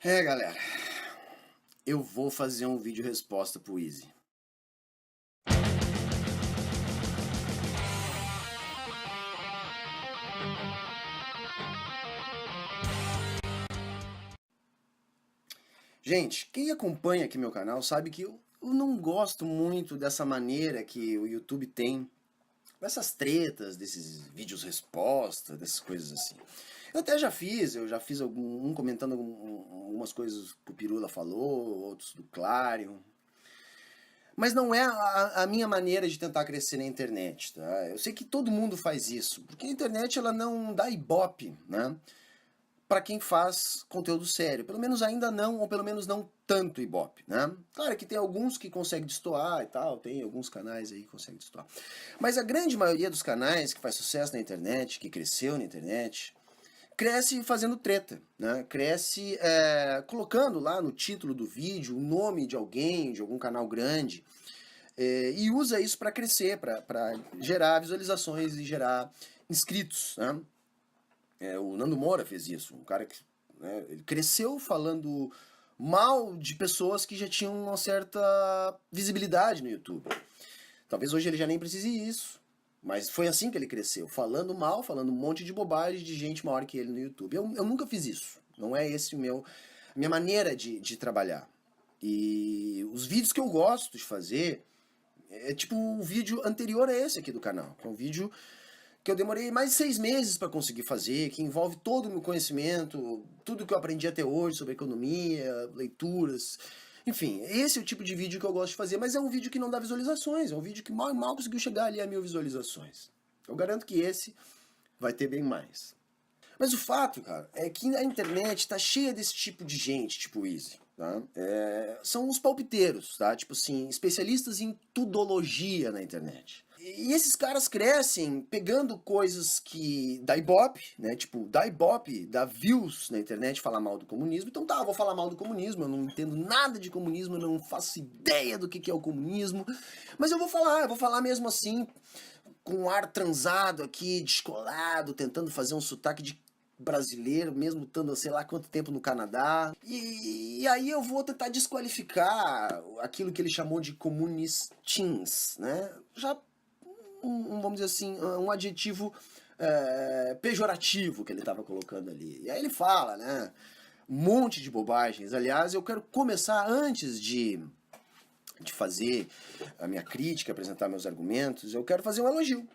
Galera, eu vou fazer um vídeo resposta pro Easy. Gente, quem acompanha aqui meu canal sabe que eu não gosto muito dessa maneira que o YouTube tem, dessas tretas, desses vídeos resposta, dessas coisas assim. Eu até já fiz um comentando algumas coisas que o Pirula falou, outros do Clarion. Mas não é a minha maneira de tentar crescer na internet, tá? Eu sei que todo mundo faz isso, porque a internet ela não dá ibope, né? Para quem faz conteúdo sério. Pelo menos ainda não, ou pelo menos não tanto ibope, né? Claro que tem alguns que conseguem destoar e tal, tem alguns canais aí que conseguem destoar. Mas a grande maioria dos canais que faz sucesso na internet, que cresceu na internet, cresce fazendo treta, né? Cresce colocando lá no título do vídeo o nome de alguém, de algum canal grande, e usa isso para crescer, para gerar visualizações e gerar inscritos, né? O Nando Moura fez isso, um cara que ele cresceu falando mal de pessoas que já tinham uma certa visibilidade no YouTube. Talvez hoje ele já nem precise isso, mas foi assim que ele cresceu, falando mal, falando um monte de bobagem de gente maior que ele no YouTube. Eu nunca fiz isso, não é esse a minha maneira de trabalhar. E os vídeos que eu gosto de fazer é tipo o vídeo anterior a esse aqui do canal, que é um vídeo que eu demorei mais de 6 meses para conseguir fazer, que envolve todo o meu conhecimento, tudo que eu aprendi até hoje sobre economia, leituras, enfim, esse é o tipo de vídeo que eu gosto de fazer, mas é um vídeo que não dá visualizações, é um vídeo que mal e mal conseguiu chegar ali a 1000 visualizações. Eu garanto que esse vai ter bem mais. Mas o fato, cara, é que a internet tá cheia desse tipo de gente, tipo o Easy. Tá? São os palpiteiros, tá? Tipo assim, especialistas em tudologia na internet. E esses caras crescem pegando coisas que dá ibope, né? Tipo, dá ibope, dá views na internet falar mal do comunismo. Então tá, eu vou falar mal do comunismo, eu não entendo nada de comunismo, eu não faço ideia do que é o comunismo. Mas eu vou falar mesmo assim, com um ar transado aqui, descolado, tentando fazer um sotaque de brasileiro, mesmo estando sei lá quanto tempo no Canadá. E aí eu vou tentar desqualificar aquilo que ele chamou de comunistins, né? Já vamos dizer assim, um adjetivo pejorativo que ele estava colocando ali. E aí ele fala, né? Um monte de bobagens. Aliás, eu quero começar antes de fazer a minha crítica, apresentar meus argumentos, eu quero fazer um elogio.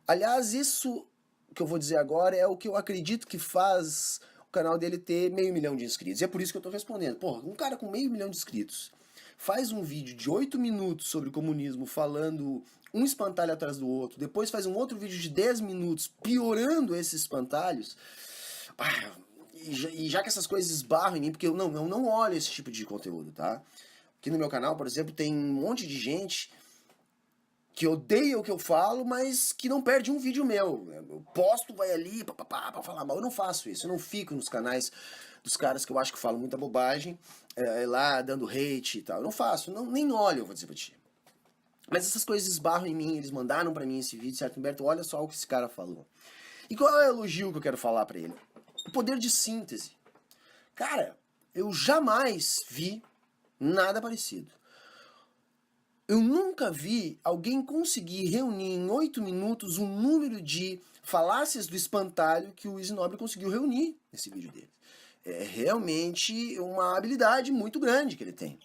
Aliás, isso que eu vou dizer agora é o que eu acredito que faz o canal dele ter 500 mil de inscritos. E é por isso que eu tô respondendo. Porra, um cara com 500 mil de inscritos faz um vídeo de 8 minutos sobre comunismo falando um espantalho atrás do outro, depois faz um outro vídeo de 10 minutos piorando esses espantalhos. E já que essas coisas esbarram em mim, porque eu não olho esse tipo de conteúdo, tá? Aqui no meu canal, por exemplo, tem um monte de gente que odeia o que eu falo, mas que não perde um vídeo meu. Eu posto, vai ali, pra falar mal. Eu não faço isso, eu não fico nos canais dos caras que eu acho que falam muita bobagem, lá dando hate e tal. Eu não faço, nem olho, eu vou dizer pra ti. Mas essas coisas esbarram em mim, eles mandaram pra mim esse vídeo, certo, Humberto? Olha só o que esse cara falou. E qual é o elogio que eu quero falar pra ele? O poder de síntese. Cara, eu jamais vi nada parecido. Eu nunca vi alguém conseguir reunir em 8 minutos um número de falácias do espantalho que o Easy Nobre conseguiu reunir nesse vídeo dele. É realmente uma habilidade muito grande que ele tem.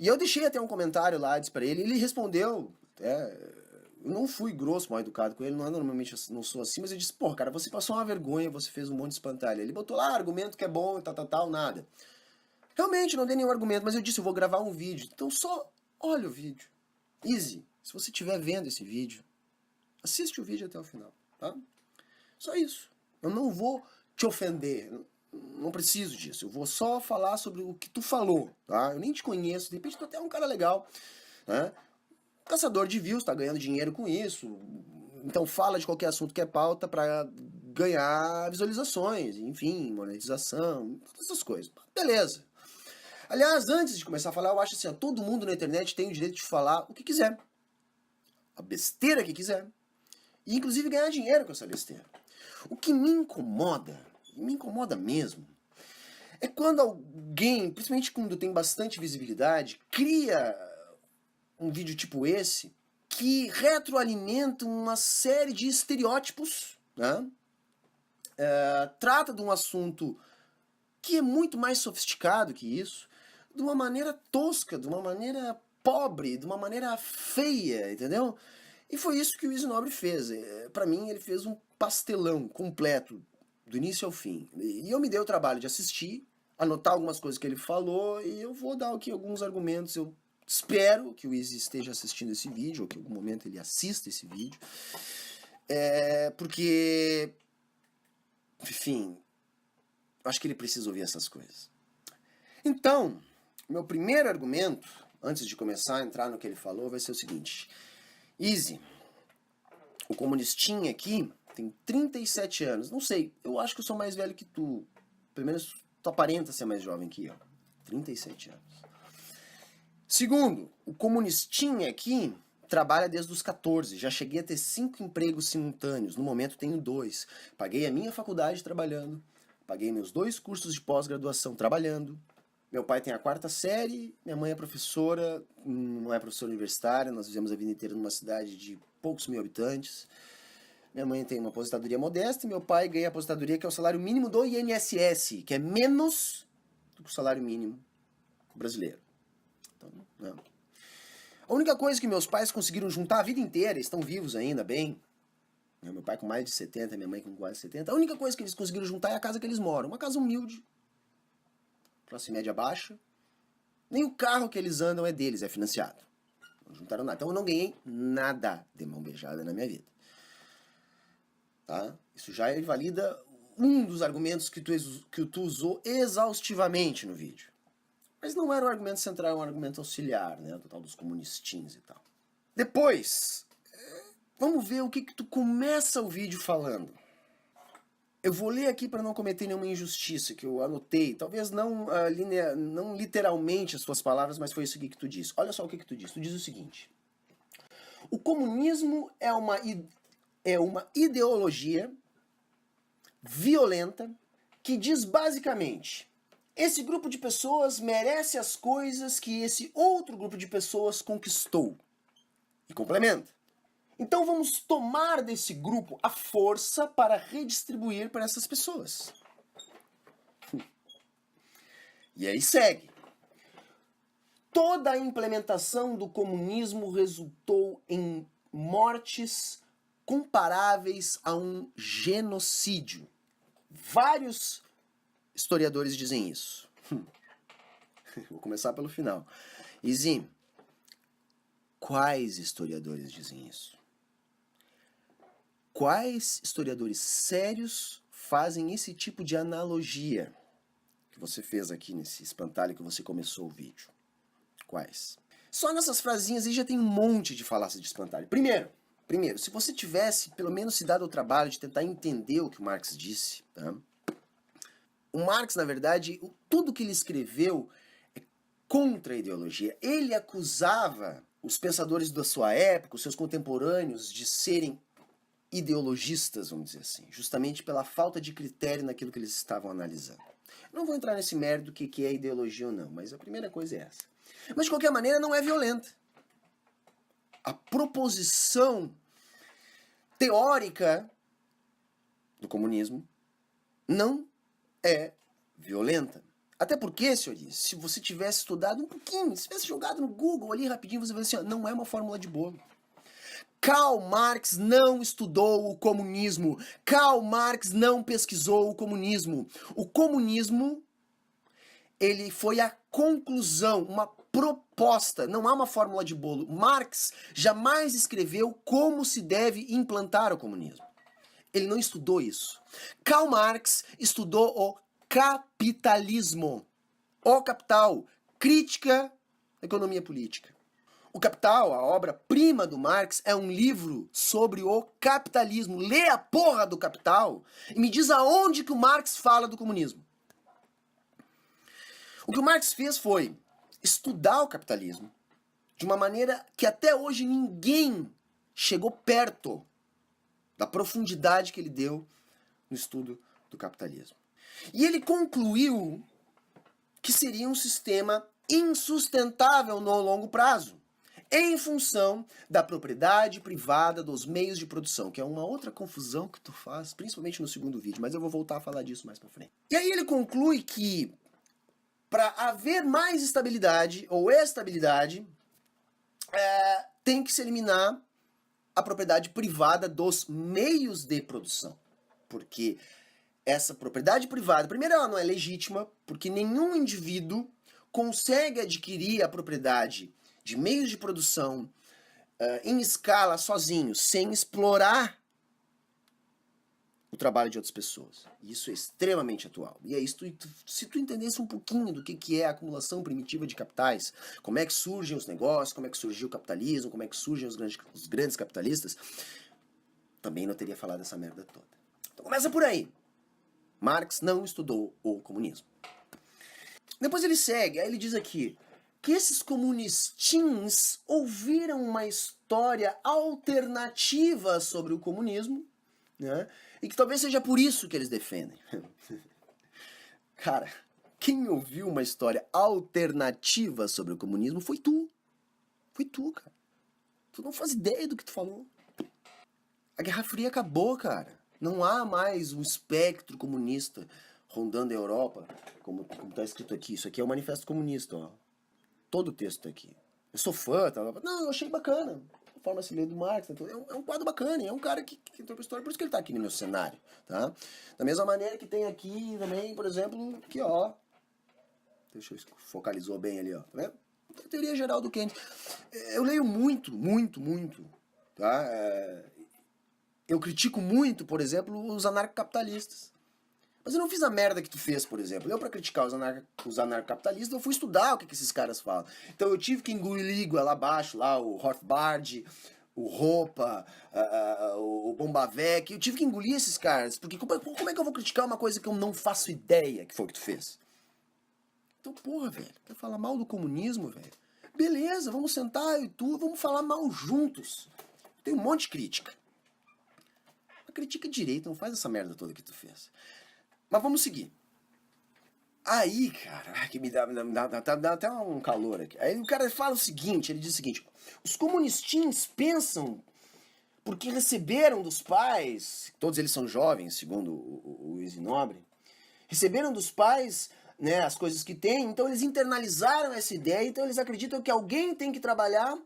E eu deixei até um comentário lá, disse pra ele, e ele respondeu, eu não fui grosso, mal educado com ele, normalmente eu não sou assim, mas eu disse, pô, cara, você passou uma vergonha, você fez um monte de espantalho. Ele botou lá argumento que é bom, tal, nada. Realmente, não dei nenhum argumento, mas eu disse, eu vou gravar um vídeo. Então só olha o vídeo. Easy, se você estiver vendo esse vídeo, assiste o vídeo até o final, tá? Só isso. Eu não vou te ofender, não preciso disso. Eu vou só falar sobre o que tu falou, tá? Eu nem te conheço, de repente tu até é um cara legal, né? Caçador de views, tá ganhando dinheiro com isso. Então fala de qualquer assunto que é pauta pra ganhar visualizações, enfim, monetização, todas essas coisas. Beleza. Aliás, antes de começar a falar, eu acho assim, ó, todo mundo na internet tem o direito de falar o que quiser. A besteira que quiser. E inclusive ganhar dinheiro com essa besteira. O que me incomoda mesmo, é quando alguém, principalmente quando tem bastante visibilidade, cria um vídeo tipo esse, que retroalimenta uma série de estereótipos, né? Trata de um assunto que é muito mais sofisticado que isso, de uma maneira tosca, de uma maneira pobre, de uma maneira feia, entendeu? E foi isso que o Easy Nobre fez. Pra mim, ele fez um pastelão completo, do início ao fim. E eu me dei o trabalho de assistir, anotar algumas coisas que ele falou, e eu vou dar aqui alguns argumentos. Eu espero que o Easy esteja assistindo esse vídeo, ou que em algum momento ele assista esse vídeo. Porque, enfim, acho que ele precisa ouvir essas coisas. Então, meu primeiro argumento, antes de começar a entrar no que ele falou, vai ser o seguinte. Easy, o comunistinha aqui tem 37 anos. Não sei, eu acho que eu sou mais velho que tu. Pelo menos tu aparenta ser mais jovem que eu. 37 anos. Segundo, o comunistinha aqui trabalha desde os 14. Já cheguei a ter 5 empregos simultâneos. No momento tenho 2. Paguei a minha faculdade trabalhando. Paguei meus 2 cursos de pós-graduação trabalhando. Meu pai tem a 4ª série, minha mãe é professora, não é professora universitária, nós vivemos a vida inteira numa cidade de poucos mil habitantes. Minha mãe tem uma aposentadoria modesta e meu pai ganha a aposentadoria que é o salário mínimo do INSS, que é menos do que o salário mínimo brasileiro. Então, não. A única coisa que meus pais conseguiram juntar a vida inteira, estão vivos ainda, bem, meu pai com mais de 70, minha mãe com quase 70, a única coisa que eles conseguiram juntar é a casa que eles moram, uma casa humilde, classe média baixa. Nem o carro que eles andam é deles, é financiado. Não juntaram nada. Então eu não ganhei nada de mão beijada na minha vida. Tá? Isso já invalida um dos argumentos que tu usou exaustivamente no vídeo. Mas não era um argumento central, era um argumento auxiliar, né? O total dos comunistinhos e tal. Depois, vamos ver o que tu começa o vídeo falando. Eu vou ler aqui para não cometer nenhuma injustiça, que eu anotei. Talvez não literalmente as tuas palavras, mas foi isso aqui que tu disse. Olha só o que tu disse. Tu diz o seguinte. O comunismo é uma ideologia violenta que diz basicamente: esse grupo de pessoas merece as coisas que esse outro grupo de pessoas conquistou. E complementa. Então vamos tomar desse grupo a força para redistribuir para essas pessoas. E aí segue. Toda a implementação do comunismo resultou em mortes comparáveis a um genocídio. Vários historiadores dizem isso. Vou começar pelo final. Izzy, quais historiadores dizem isso? Quais historiadores sérios fazem esse tipo de analogia que você fez aqui nesse espantalho que você começou o vídeo? Quais? Só nessas frasinhas aí já tem um monte de falácia de espantalho. Primeiro, se você tivesse pelo menos se dado o trabalho de tentar entender o que o Marx disse, tá? O Marx, na verdade, tudo que ele escreveu é contra a ideologia. Ele acusava os pensadores da sua época, os seus contemporâneos, de serem ideologistas, vamos dizer assim, justamente pela falta de critério naquilo que eles estavam analisando. Não vou entrar nesse mérito do que é ideologia ou não, mas a primeira coisa é essa. Mas de qualquer maneira não é violenta. A proposição teórica do comunismo não é violenta. Até porque, senhores, se você tivesse estudado um pouquinho, se tivesse jogado no Google ali rapidinho, você vai ver assim, não é uma fórmula de bolo. Karl Marx não estudou o comunismo. Karl Marx não pesquisou o comunismo. O comunismo, ele foi a conclusão, uma proposta, não há uma fórmula de bolo. Marx jamais escreveu como se deve implantar o comunismo. Ele não estudou isso. Karl Marx estudou o capitalismo. O Capital, crítica à economia política. O Capital, a obra-prima do Marx, é um livro sobre o capitalismo. Lê a porra do Capital e me diz aonde que o Marx fala do comunismo. O que o Marx fez foi estudar o capitalismo de uma maneira que até hoje ninguém chegou perto da profundidade que ele deu no estudo do capitalismo. E ele concluiu que seria um sistema insustentável no longo prazo, em função da propriedade privada dos meios de produção, que é uma outra confusão que tu faz, principalmente no segundo vídeo, mas eu vou voltar a falar disso mais pra frente. E aí ele conclui que para haver mais estabilidade ou estabilidade, tem que se eliminar a propriedade privada dos meios de produção. Porque essa propriedade privada, primeiro, ela não é legítima, porque nenhum indivíduo consegue adquirir a propriedade de meios de produção em escala sozinho, sem explorar o trabalho de outras pessoas. Isso é extremamente atual. E é isso, se tu entendesse um pouquinho do que é a acumulação primitiva de capitais, como é que surgem os negócios, como é que surgiu o capitalismo, como é que surgem os grandes capitalistas, também não teria falado essa merda toda. Então começa por aí. Marx não estudou o comunismo. Depois ele segue, aí ele diz aqui que esses comunistins ouviram uma história alternativa sobre o comunismo, né? E que talvez seja por isso que eles defendem. Cara, quem ouviu uma história alternativa sobre o comunismo foi tu. Foi tu, cara. Tu não faz ideia do que tu falou. A Guerra Fria acabou, cara. Não há mais um espectro comunista rondando a Europa, como tá escrito aqui. Isso aqui é o Manifesto Comunista, ó. Todo o texto tá aqui. Eu sou fã, tá? Não, eu achei bacana. A forma de se ler do Marx, é um quadro bacana, é um cara que entrou pra história, por isso que ele tá aqui no meu cenário, tá? Da mesma maneira que tem aqui também, por exemplo, aqui, ó. Deixa eu focalizou bem ali, ó. Tá vendo? A teoria geral do Keynes. Eu leio muito, tá? Eu critico muito, por exemplo, os anarcocapitalistas. Mas eu não fiz a merda que tu fez, por exemplo. Eu, pra criticar os anarcocapitalistas, eu fui estudar o que esses caras falam. Então eu tive que engolir lá abaixo, lá, o Rothbard, o Ropa, o Bombavec. Eu tive que engolir esses caras. Porque como é que eu vou criticar uma coisa que eu não faço ideia que foi o que tu fez? Então, porra, velho, quer falar mal do comunismo, velho? Beleza, vamos sentar eu e tu, vamos falar mal juntos. Tem um monte de crítica. Mas critica direito, não faz essa merda toda que tu fez. Mas vamos seguir. Aí, cara, que me dá até um calor aqui. Aí o cara fala o seguinte, ele diz o seguinte: os comunistins pensam, porque receberam dos pais, todos eles são jovens, segundo o Easy Nobre, receberam dos pais, né, as coisas que têm, então eles internalizaram essa ideia, então eles acreditam que alguém tem que trabalhar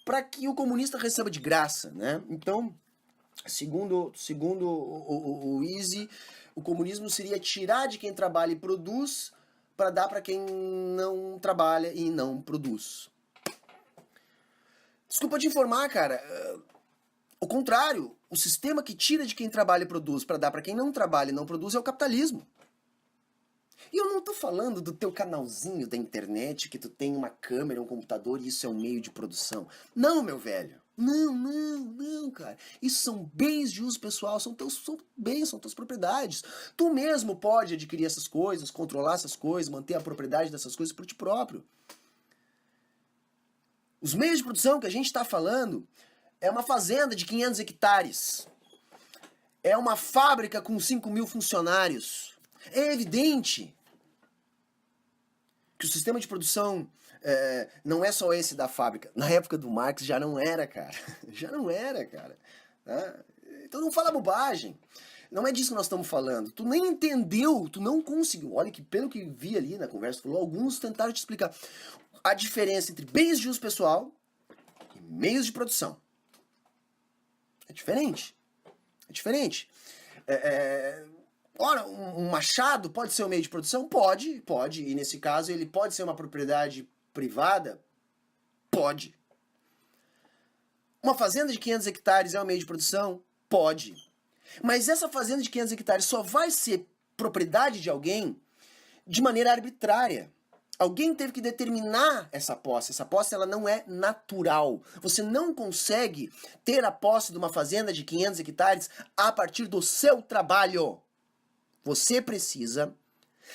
para que o comunista receba de graça, né? Então, segundo o Easy, o comunismo seria tirar de quem trabalha e produz para dar para quem não trabalha e não produz. Desculpa te informar, cara. O contrário, o sistema que tira de quem trabalha e produz para dar para quem não trabalha e não produz é o capitalismo. E eu não tô falando do teu canalzinho da internet, que tu tem uma câmera, um computador e isso é um meio de produção. Não, meu velho. Não, cara. Isso são bens de uso pessoal, são bens, são tuas propriedades. Tu mesmo pode adquirir essas coisas, controlar essas coisas, manter a propriedade dessas coisas por ti próprio. Os meios de produção que a gente está falando é uma fazenda de 500 hectares. É uma fábrica com 5.000 funcionários. É evidente que o sistema de produção não é só esse da fábrica. Na época do Marx já não era, cara. Já não era, cara. Tá? Então não fala bobagem. Não é disso que nós estamos falando. Tu nem entendeu, tu não conseguiu. Olha que pelo que vi ali na conversa, falou, alguns tentaram te explicar a diferença entre bens de uso pessoal e meios de produção. É diferente. É diferente. Ora, um machado pode ser um meio de produção? Pode. E nesse caso ele pode ser uma propriedade privada? Pode. Uma fazenda de 500 hectares é um meio de produção? Pode. Mas essa fazenda de 500 hectares só vai ser propriedade de alguém de maneira arbitrária. Alguém teve que determinar essa posse. Essa posse ela não é natural. Você não consegue ter a posse de uma fazenda de 500 hectares a partir do seu trabalho. Você precisa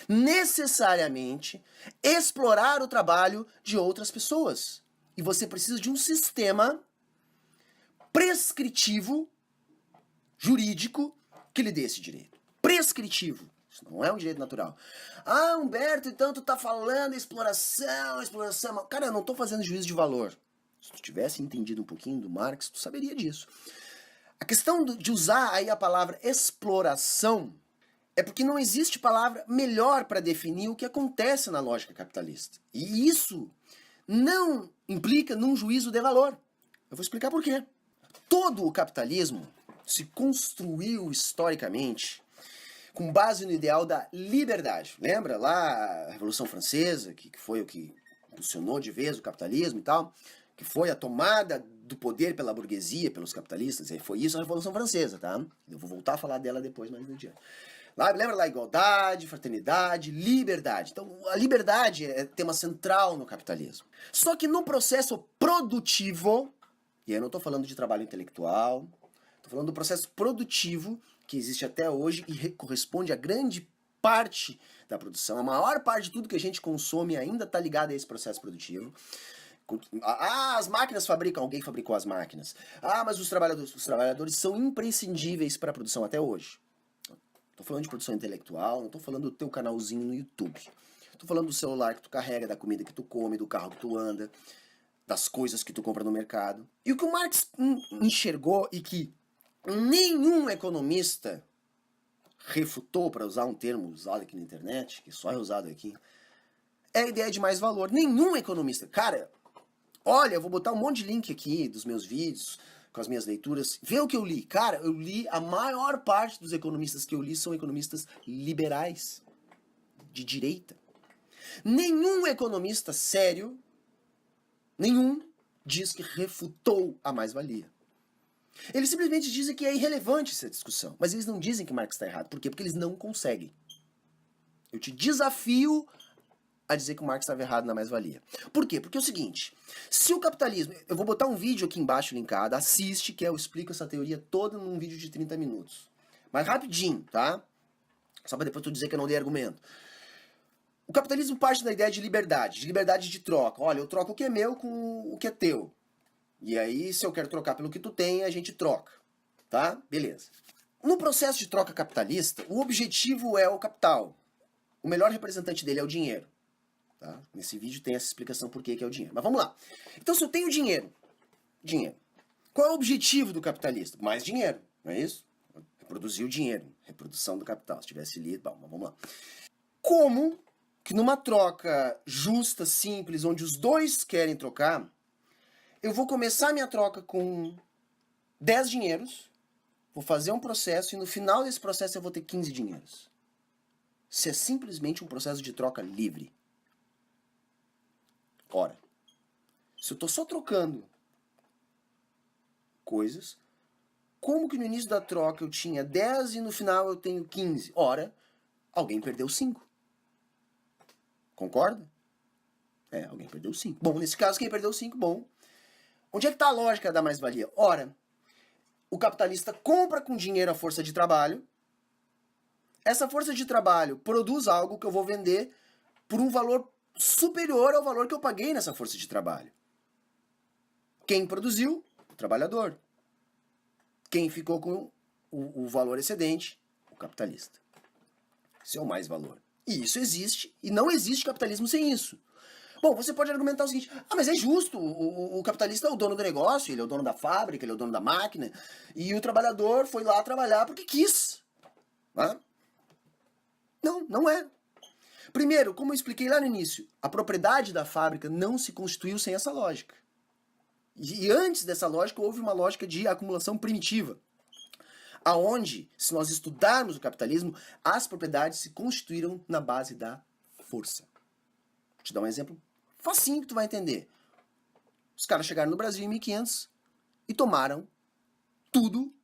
necessariamente explorar o trabalho de outras pessoas. E você precisa de um sistema prescritivo, jurídico, que lhe dê esse direito. Prescritivo. Isso não é um direito natural. Ah, Humberto, então tu tá falando exploração. Cara, eu não tô fazendo juízo de valor. Se tu tivesse entendido um pouquinho do Marx, tu saberia disso. A questão de usar aí a palavra exploração é porque não existe palavra melhor para definir o que acontece na lógica capitalista. E isso não implica num juízo de valor. Eu vou explicar por quê. Todo o capitalismo se construiu historicamente com base no ideal da liberdade. Lembra lá a Revolução Francesa, que foi o que impulsionou de vez o capitalismo e tal, que foi a tomada do poder pela burguesia, pelos capitalistas. E foi isso a Revolução Francesa, tá? Eu vou voltar a falar dela depois, mais adiante. Lembra lá igualdade, fraternidade, liberdade. Então, a liberdade é tema central no capitalismo. Só que no processo produtivo, e eu não estou falando de trabalho intelectual, estou falando do processo produtivo que existe até hoje e corresponde a grande parte da produção. A maior parte de tudo que a gente consome ainda está ligado a esse processo produtivo. As máquinas fabricam, alguém fabricou as máquinas. Mas os trabalhadores são imprescindíveis para a produção até hoje. Tô falando de produção intelectual, não tô falando do teu canalzinho no YouTube. Tô falando do celular que tu carrega, da comida que tu come, do carro que tu anda, das coisas que tu compra no mercado. E o que o Marx enxergou e que nenhum economista refutou, para usar um termo usado aqui na internet, que só é usado aqui, é a ideia de mais valor. Nenhum economista. Cara, olha, eu vou botar um monte de link aqui dos meus vídeos, com as minhas leituras. Vê o que eu li. Cara, eu li, a maior parte dos economistas que eu li são economistas liberais, de direita. Nenhum economista sério, nenhum, diz que refutou a mais-valia. Eles simplesmente dizem que é irrelevante essa discussão. Mas eles não dizem que Marx está errado. Por quê? Porque eles não conseguem. Eu te desafio a dizer que o Marx estava errado na mais-valia. Por quê? Porque é o seguinte, se o capitalismo... Eu vou botar um vídeo aqui embaixo linkado, assiste, que eu explico essa teoria toda num vídeo de 30 minutos. Mas rapidinho, tá? Só para depois tu dizer que eu não dei argumento. O capitalismo parte da ideia de liberdade de troca. Olha, eu troco o que é meu com o que é teu. E aí, se eu quero trocar pelo que tu tem, a gente troca. Tá? Beleza. No processo de troca capitalista, o objetivo é o capital. O melhor representante dele é o dinheiro. Tá? Nesse vídeo tem essa explicação por que é o dinheiro. Mas vamos lá. Então, se eu tenho dinheiro, qual é o objetivo do capitalista? Mais dinheiro, não é isso? Reproduzir o dinheiro, reprodução do capital. Se tivesse lido, bom, mas vamos lá. Como que numa troca justa, simples, onde os dois querem trocar, eu vou começar minha troca com 10 dinheiros, vou fazer um processo e no final desse processo eu vou ter 15 dinheiros. Isso é simplesmente um processo de troca livre. Ora, se eu estou só trocando coisas, como que no início da troca eu tinha 10 e no final eu tenho 15? Ora, alguém perdeu 5. Concorda? Alguém perdeu 5. Bom, nesse caso, quem perdeu 5, bom. Onde é que está a lógica da mais-valia? Ora, o capitalista compra com dinheiro a força de trabalho. Essa força de trabalho produz algo que eu vou vender por um valor superior ao valor que eu paguei nessa força de trabalho. Quem produziu? O trabalhador. Quem ficou com o valor excedente? O capitalista. Isso é o mais valor. E isso existe, e não existe capitalismo sem isso. Bom, você pode argumentar o seguinte, mas é justo, o capitalista é o dono do negócio, ele é o dono da fábrica, ele é o dono da máquina, e o trabalhador foi lá trabalhar porque quis. Não, não é. Primeiro, como eu expliquei lá no início, a propriedade da fábrica não se constituiu sem essa lógica. E antes dessa lógica, houve uma lógica de acumulação primitiva, aonde, se nós estudarmos o capitalismo, as propriedades se constituíram na base da força. Vou te dar um exemplo facinho que tu vai entender. Os caras chegaram no Brasil em 1500 e tomaram tudo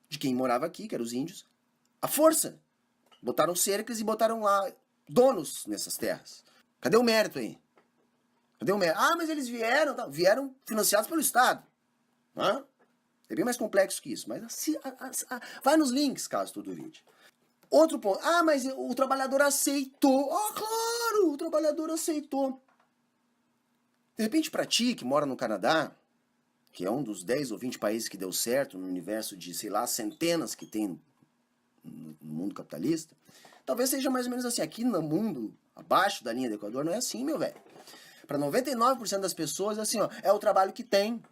de quem morava aqui, que eram os índios, à força. Botaram cercas e botaram lá donos nessas terras. Cadê o mérito aí? Cadê o mérito? Mas eles vieram financiados pelo Estado. É bem mais complexo que isso, mas vai nos links, caso tu duvide. Outro ponto. Mas o trabalhador aceitou. Claro, o trabalhador aceitou. De repente, pra ti, que mora no Canadá, que é um dos 10 ou 20 países que deu certo no universo de, sei lá, centenas que tem no mundo capitalista, Talvez seja mais ou menos assim. Aqui no mundo, abaixo da linha do Equador, não é assim, meu velho. Para 99% das pessoas, é assim, ó, é o trabalho que tem.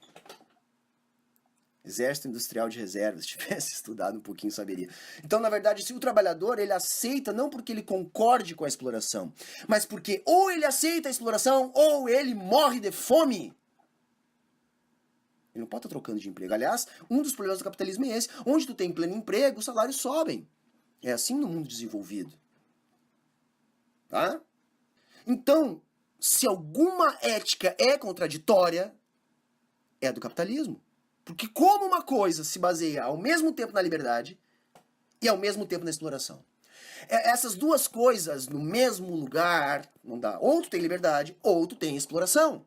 Exército Industrial de Reserva, se tivesse estudado um pouquinho, saberia. Então, na verdade, se o trabalhador, ele aceita não porque ele concorde com a exploração, mas porque ou ele aceita a exploração ou ele morre de fome. Ele não pode estar trocando de emprego. Aliás, um dos problemas do capitalismo é esse. Onde tu tem pleno emprego, os salários sobem. É assim no mundo desenvolvido. Tá? Então, se alguma ética é contraditória, é a do capitalismo. Porque como uma coisa se baseia ao mesmo tempo na liberdade e ao mesmo tempo na exploração. Essas duas coisas no mesmo lugar, não dá. Ou tu tem liberdade, ou tu tem exploração.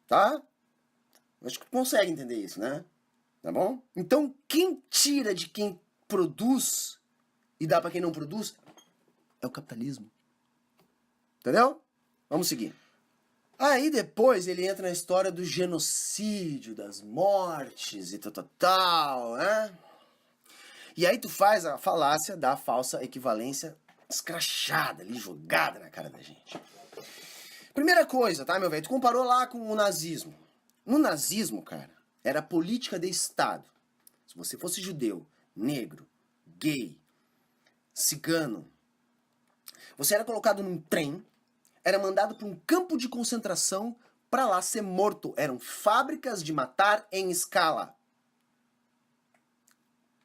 Tá? Acho que tu consegue entender isso, né? Tá bom? Então, quem tira de quem produz e dá pra quem não produz é o capitalismo. Entendeu? Vamos seguir. Aí depois ele entra na história do genocídio, das mortes e tal, né? E aí tu faz a falácia da falsa equivalência escrachada ali, jogada na cara da gente. Primeira coisa, tá, meu velho? Tu comparou lá com o nazismo. No nazismo, cara, era política de Estado. Se você fosse judeu, negro, gay, cigano, você era colocado num trem, era mandado para um campo de concentração para lá ser morto. Eram fábricas de matar em escala.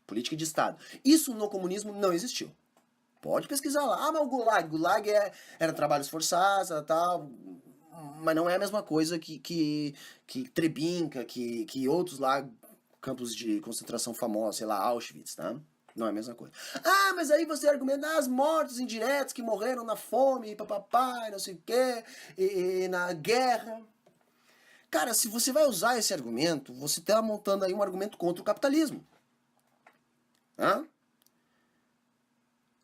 Política de Estado. Isso no comunismo não existiu. Pode pesquisar lá. Ah, mas o Gulag. Gulag era trabalhos forçados, tal. Mas não é a mesma coisa que Treblinka, que outros lá, campos de concentração famosos, sei lá, Auschwitz, tá? Não é a mesma coisa. Ah, mas aí você argumenta as mortes indiretas que morreram na fome, papapá, não sei o quê, e na guerra. Cara, se você vai usar esse argumento, você está montando aí um argumento contra o capitalismo. Hã?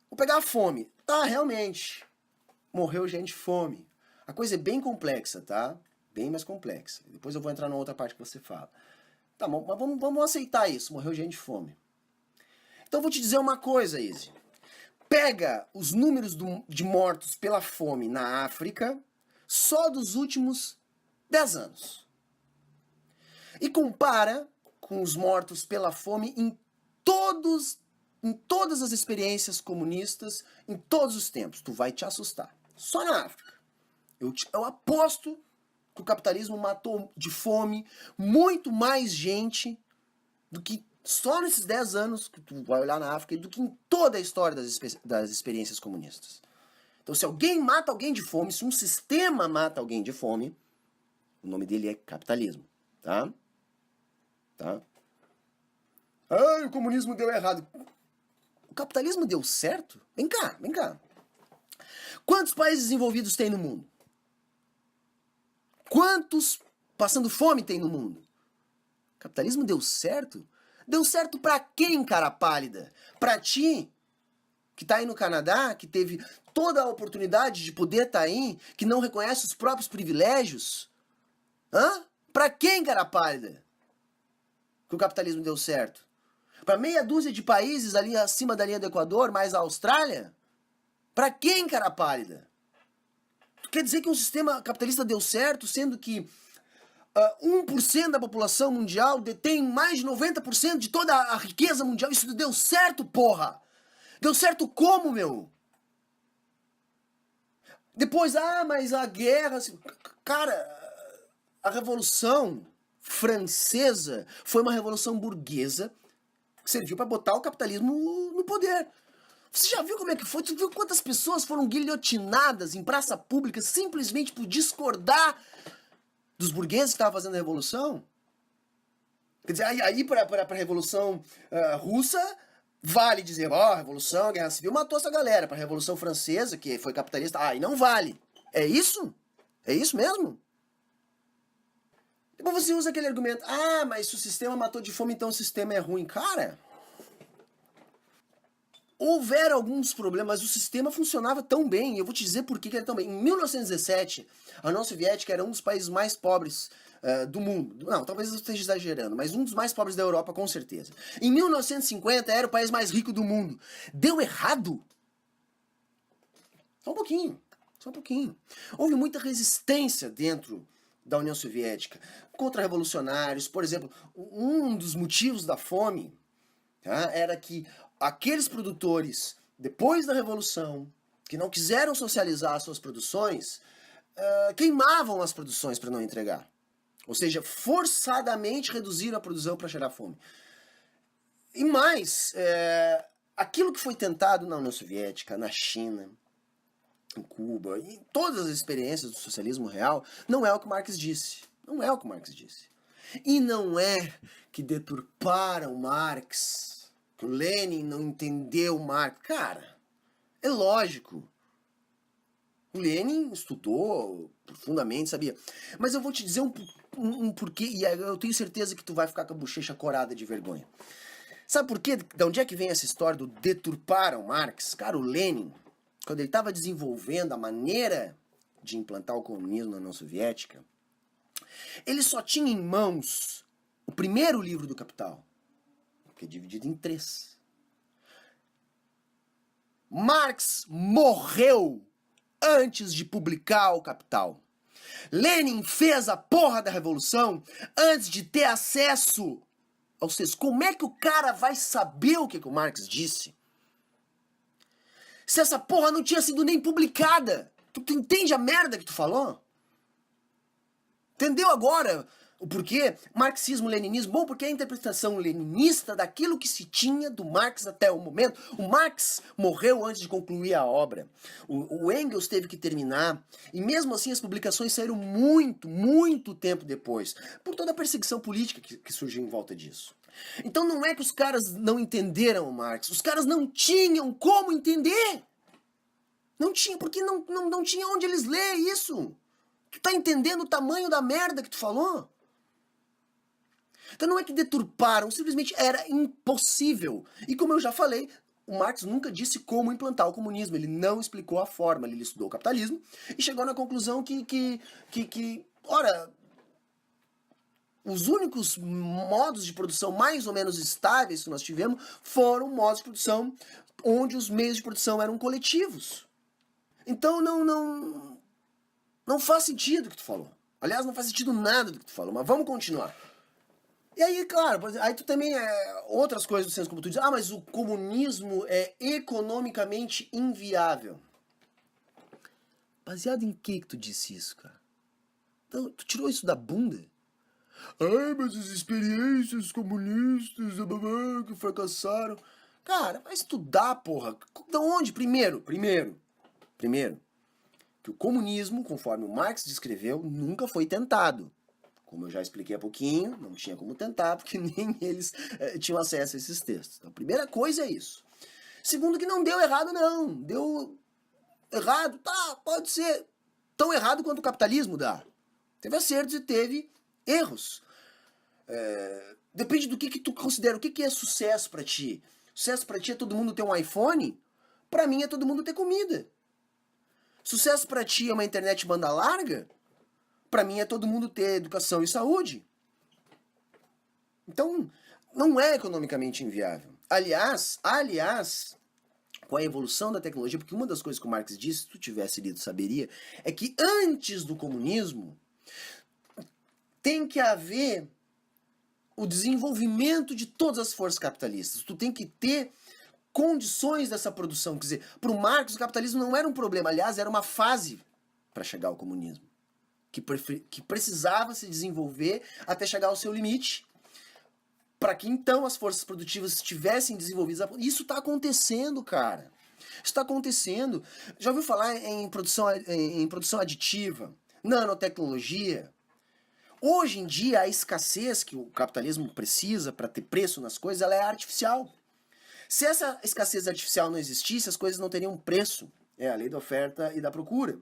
Vou pegar a fome. Tá, realmente. Morreu gente de fome. A coisa é bem complexa, tá? Bem mais complexa. Depois eu vou entrar na outra parte que você fala. Tá bom, mas vamos aceitar isso. Morreu gente de fome. Então eu vou te dizer uma coisa, Izzy. Pega os números de mortos pela fome na África só dos últimos 10 anos. E compara com os mortos pela fome em todas as experiências comunistas, em todos os tempos. Tu vai te assustar. Só na África. Eu aposto que o capitalismo matou de fome muito mais gente do que só nesses 10 anos que tu vai olhar na África, do que em toda a história das experiências comunistas. Então, se alguém mata alguém de fome, se um sistema mata alguém de fome, o nome dele é capitalismo. Tá? Tá? Ah, o comunismo deu errado. O capitalismo deu certo? Vem cá, vem cá. Quantos países desenvolvidos tem no mundo? Quantos passando fome tem no mundo? O capitalismo deu certo? Deu certo pra quem, cara pálida? Pra ti, que tá aí no Canadá, que teve toda a oportunidade de poder tá aí, que não reconhece os próprios privilégios? Hã? Pra quem, cara pálida? Que o capitalismo deu certo? Pra meia dúzia de países ali acima da linha do Equador, mais a Austrália? Pra quem, cara pálida? Tu quer dizer que um sistema capitalista deu certo, sendo que 1% da população mundial detém mais de 90% de toda a riqueza mundial? Isso deu certo, porra! Deu certo como, meu? Depois, mas a guerra... Cara, a Revolução Francesa foi uma revolução burguesa que serviu para botar o capitalismo no poder. Você já viu como é que foi? Você viu quantas pessoas foram guilhotinadas em praça pública simplesmente por discordar dos burgueses que estavam fazendo a revolução? Quer dizer, aí para a Revolução Russa, vale dizer, a Revolução, a Guerra Civil matou essa galera. Para a Revolução Francesa, que foi capitalista, aí não vale. É isso? É isso mesmo? Depois você usa aquele argumento, mas se o sistema matou de fome, então o sistema é ruim. Cara, houveram alguns problemas, mas o sistema funcionava tão bem, e eu vou te dizer por que era tão bem. Em 1917, a União Soviética era um dos países mais pobres do mundo. Não, talvez eu esteja exagerando, mas um dos mais pobres da Europa, com certeza. Em 1950, era o país mais rico do mundo. Deu errado? Só um pouquinho, só um pouquinho. Houve muita resistência dentro da União Soviética, contra-revolucionários. Por exemplo, um dos motivos da fome, tá, era que aqueles produtores, depois da Revolução, que não quiseram socializar as suas produções, queimavam as produções para não entregar. Ou seja, forçadamente reduziram a produção para gerar fome. E mais, aquilo que foi tentado na União Soviética, na China, em Cuba, em todas as experiências do socialismo real, não é o que Marx disse. Não é o que Marx disse. E não é que deturparam Marx, que o Lenin não entendeu Marx. Cara, é lógico. O Lenin estudou profundamente, sabia? Mas eu vou te dizer um porquê, e eu tenho certeza que tu vai ficar com a bochecha corada de vergonha. Sabe por quê? De onde é que vem essa história do deturparam Marx? Cara, o Lenin, quando ele estava desenvolvendo a maneira de implantar o comunismo na União Soviética, ele só tinha em mãos o primeiro livro do Capital, que é dividido em 3. Marx morreu antes de publicar o Capital. Lenin fez a porra da revolução antes de ter acesso aos textos. Como é que o cara vai saber o que o Marx disse se essa porra não tinha sido nem publicada? Tu entende a merda que tu falou? Entendeu agora o porquê? Marxismo, leninismo. Bom, porque é a interpretação leninista daquilo que se tinha do Marx até o momento. O Marx morreu antes de concluir a obra. O Engels teve que terminar. E mesmo assim as publicações saíram muito tempo depois. Por toda a perseguição política que surgiu em volta disso. Então não é que os caras não entenderam o Marx. Os caras não tinham como entender. Não tinha, porque não tinha onde eles lerem isso. Tu tá entendendo o tamanho da merda que tu falou? Então não é que deturparam, simplesmente era impossível. E como eu já falei, o Marx nunca disse como implantar o comunismo. Ele não explicou a forma. Ele estudou o capitalismo e chegou na conclusão ora, os únicos modos de produção mais ou menos estáveis que nós tivemos foram modos de produção onde os meios de produção eram coletivos. Então não faz sentido o que tu falou. Aliás, não faz sentido nada do que tu falou, mas vamos continuar. E aí, claro, aí tu também, outras coisas do senso comum, tu diz, mas o comunismo é economicamente inviável. Baseado em que tu disse isso, cara? Então, tu tirou isso da bunda? Mas as experiências comunistas que fracassaram. Cara, vai estudar, porra. De onde? Primeiro, que o comunismo, conforme o Marx descreveu, nunca foi tentado. Como eu já expliquei há pouquinho, não tinha como tentar, porque nem eles tinham acesso a esses textos. Então, a primeira coisa é isso. Segundo, que não deu errado, não. Deu errado, tá, pode ser tão errado quanto o capitalismo dá. Teve acertos e teve erros. Depende do que tu considera. O que é sucesso pra ti? Sucesso pra ti é todo mundo ter um iPhone? Pra mim é todo mundo ter comida. Sucesso pra ti é uma internet banda larga? Pra mim é todo mundo ter educação e saúde. Então, não é economicamente inviável. Aliás, com a evolução da tecnologia, porque uma das coisas que o Marx disse, se tu tivesse lido saberia, é que antes do comunismo tem que haver o desenvolvimento de todas as forças capitalistas. Tu tem que ter condições dessa produção. Quer dizer, para o Marx o capitalismo não era um problema, aliás, era uma fase para chegar ao comunismo. Que precisava se desenvolver até chegar ao seu limite, para que então as forças produtivas estivessem desenvolvidas. Isso está acontecendo, cara. Isso está acontecendo. Já ouviu falar em produção aditiva, nanotecnologia? Hoje em dia, a escassez que o capitalismo precisa para ter preço nas coisas, ela é artificial. Se essa escassez artificial não existisse, as coisas não teriam preço. É a lei da oferta e da procura.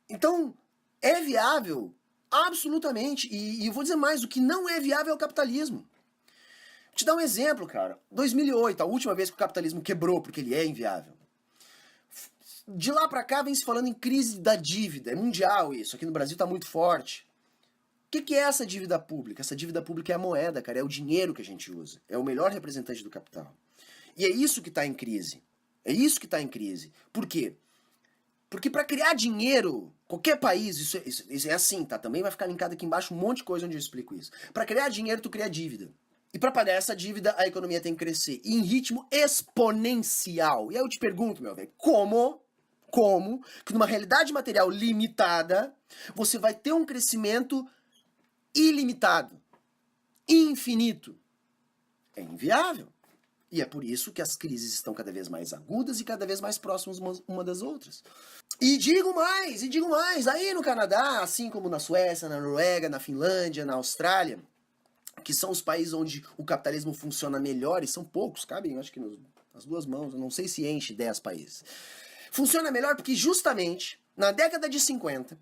Então, é viável, absolutamente. E eu vou dizer mais, o que não é viável é o capitalismo. Te dar um exemplo, cara. 2008, a última vez que o capitalismo quebrou, porque ele é inviável. De lá pra cá vem se falando em crise da dívida. É mundial isso. Aqui no Brasil tá muito forte. O que é essa dívida pública? Essa dívida pública é a moeda, cara. É o dinheiro que a gente usa. É o melhor representante do capital. E é isso que tá em crise. É isso que tá em crise. Por quê? Porque para criar dinheiro, qualquer país, isso é assim, tá? Também vai ficar linkado aqui embaixo um monte de coisa onde eu explico isso. Para criar dinheiro, tu cria dívida. E para pagar essa dívida, a economia tem que crescer. E em ritmo exponencial. E aí eu te pergunto, meu velho, como que numa realidade material limitada, você vai ter um crescimento ilimitado, infinito? É inviável. E é por isso que as crises estão cada vez mais agudas e cada vez mais próximas uma das outras. E digo mais, aí no Canadá, assim como na Suécia, na Noruega, na Finlândia, na Austrália, que são os países onde o capitalismo funciona melhor, e são poucos, cabem, acho que nas duas mãos, eu não sei se enche 10 países. Funciona melhor porque justamente na década de 50,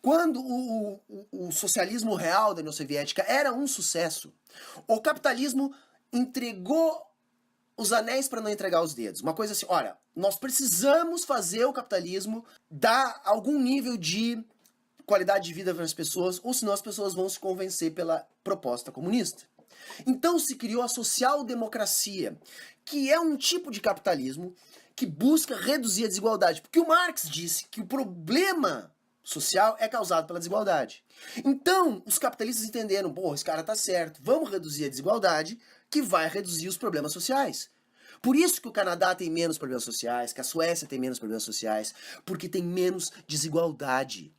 quando o socialismo real da União Soviética era um sucesso, o capitalismo entregou os anéis para não entregar os dedos. Uma coisa assim, olha, nós precisamos fazer o capitalismo dar algum nível de qualidade de vida para as pessoas, ou senão as pessoas vão se convencer pela proposta comunista. Então se criou a social-democracia, que é um tipo de capitalismo que busca reduzir a desigualdade. Porque o Marx disse que o problema social é causado pela desigualdade. Então, os capitalistas entenderam, pô, esse cara tá certo, vamos reduzir a desigualdade, que vai reduzir os problemas sociais. Por isso que o Canadá tem menos problemas sociais, que a Suécia tem menos problemas sociais, porque tem menos desigualdade.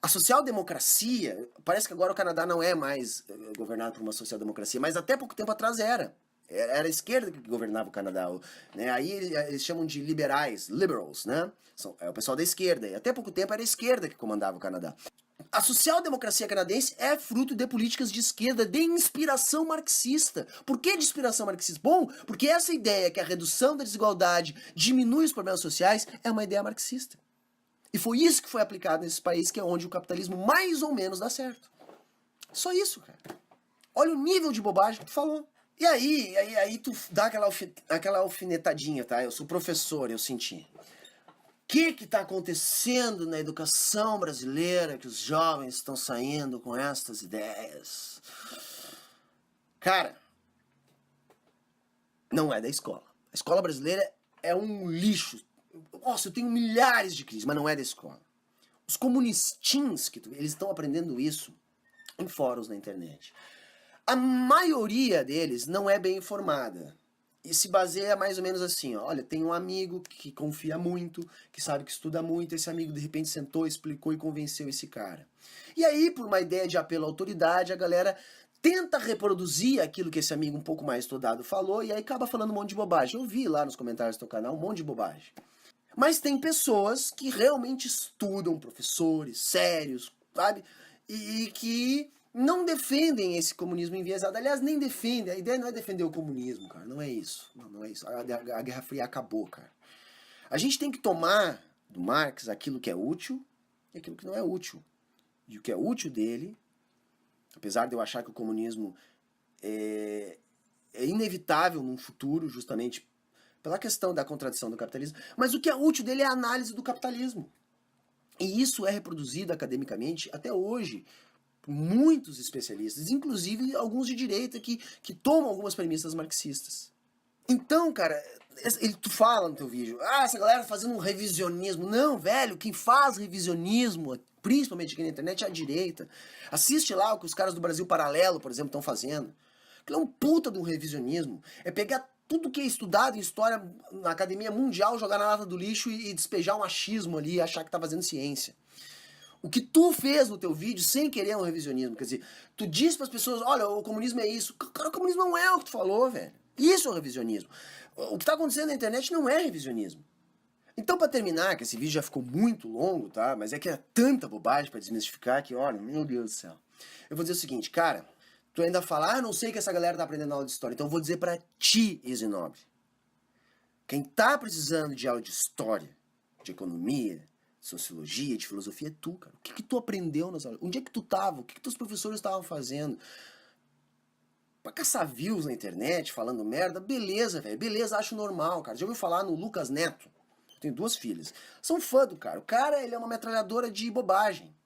A social-democracia, parece que agora o Canadá não é mais governado por uma social-democracia, mas até pouco tempo atrás era. Era a esquerda que governava o Canadá. Né? Aí eles chamam de liberais, liberals, né? É o pessoal da esquerda. E até pouco tempo era a esquerda que comandava o Canadá. A social-democracia canadense é fruto de políticas de esquerda de inspiração marxista. Por que de inspiração marxista? Bom, porque essa ideia que a redução da desigualdade diminui os problemas sociais é uma ideia marxista. E foi isso que foi aplicado nesse país, que é onde o capitalismo mais ou menos dá certo. Só isso, cara. Olha o nível de bobagem que tu falou. E aí tu dá aquela alfinetadinha, tá? Eu sou professor, eu senti. O que está acontecendo na educação brasileira que os jovens estão saindo com estas ideias? Cara, não é da escola. A escola brasileira é um lixo. Nossa, eu tenho milhares de crises, mas não é da escola. Os comunistins, eles estão aprendendo isso em fóruns na internet. A maioria deles não é bem informada. E se baseia mais ou menos assim, ó, olha, tem um amigo que confia muito, que sabe que estuda muito, esse amigo de repente sentou, explicou e convenceu esse cara. E aí, por uma ideia de apelo à autoridade, a galera tenta reproduzir aquilo que esse amigo um pouco mais estudado falou e aí acaba falando um monte de bobagem. Eu vi lá nos comentários do teu canal um monte de bobagem. Mas tem pessoas que realmente estudam, professores sérios, sabe? E que não defendem esse comunismo enviesado. Aliás, nem defendem. A ideia não é defender o comunismo, cara. Não é isso. Não é isso. A Guerra Fria acabou, cara. A gente tem que tomar do Marx aquilo que é útil e aquilo que não é útil. E o que é útil dele, apesar de eu achar que o comunismo é inevitável num futuro, justamente pela questão da contradição do capitalismo, mas o que é útil dele é a análise do capitalismo. E isso é reproduzido academicamente até hoje por muitos especialistas, inclusive alguns de direita que tomam algumas premissas marxistas. Então, cara, tu fala no teu vídeo, essa galera fazendo um revisionismo. Não, velho, quem faz revisionismo, principalmente aqui na internet, é a direita. Assiste lá o que os caras do Brasil Paralelo, por exemplo, estão fazendo. Aquilo é um puta de um revisionismo. É pegar tudo que é estudado em história na academia mundial, jogar na lata do lixo e despejar um achismo ali e achar que tá fazendo ciência. O que tu fez no teu vídeo sem querer é um revisionismo. Quer dizer, tu disse para as pessoas, olha, o comunismo é isso. Cara, o comunismo não é o que tu falou, velho. Isso é o revisionismo. O que tá acontecendo na internet não é revisionismo. Então, para terminar, que esse vídeo já ficou muito longo, tá? Mas é que é tanta bobagem para desmistificar que, olha, meu Deus do céu. Eu vou dizer o seguinte, cara, tu ainda fala, não sei que essa galera tá aprendendo aula de história. Então eu vou dizer para ti, Isinobre. Quem tá precisando de aula de história, de economia, de sociologia, de filosofia, é tu, cara. O que tu aprendeu nas aulas? Onde é que tu tava? O que teus professores estavam fazendo? Pra caçar views na internet, falando merda, beleza, velho. Beleza, acho normal, cara. Já ouviu falar no Lucas Neto? Tenho 2 filhas. São fã do cara. O cara, ele é uma metralhadora de bobagem.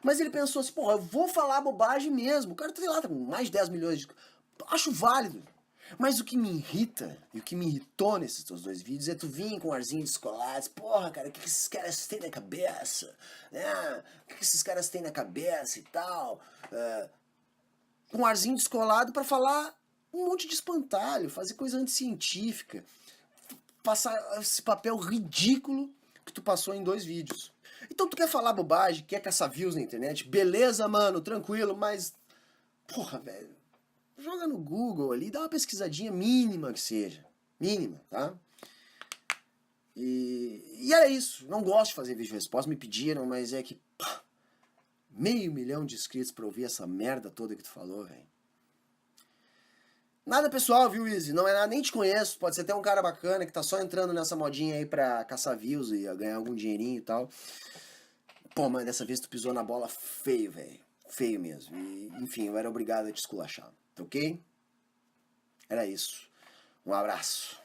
Mas ele pensou assim, porra, eu vou falar bobagem mesmo. O cara, sei lá, tá com mais de 10 milhões de... Acho válido. Mas o que me irrita, e o que me irritou nesses teus 2 vídeos, é tu vir com um arzinho descolado. Porra, cara, o que esses caras têm na cabeça? O que esses caras têm na cabeça e tal? Com um arzinho descolado pra falar um monte de espantalho, fazer coisa anticientífica. Passar esse papel ridículo que tu passou em 2 vídeos. Então tu quer falar bobagem, quer caçar views na internet, beleza, mano, tranquilo, mas... Porra, velho, joga no Google ali, dá uma pesquisadinha mínima que seja. Mínima, tá? E era isso. Não gosto de fazer vídeo resposta, me pediram, mas é que... Pá, 500 mil de inscritos pra ouvir essa merda toda que tu falou, velho. Nada pessoal, viu, Izzy? Não é nada, nem te conheço. Pode ser até um cara bacana que tá só entrando nessa modinha aí pra caçar views e ganhar algum dinheirinho e tal. Pô, mas dessa vez tu pisou na bola feio, velho. Feio mesmo. E, enfim, eu era obrigado a te esculachar. Tá ok? Era isso. Um abraço.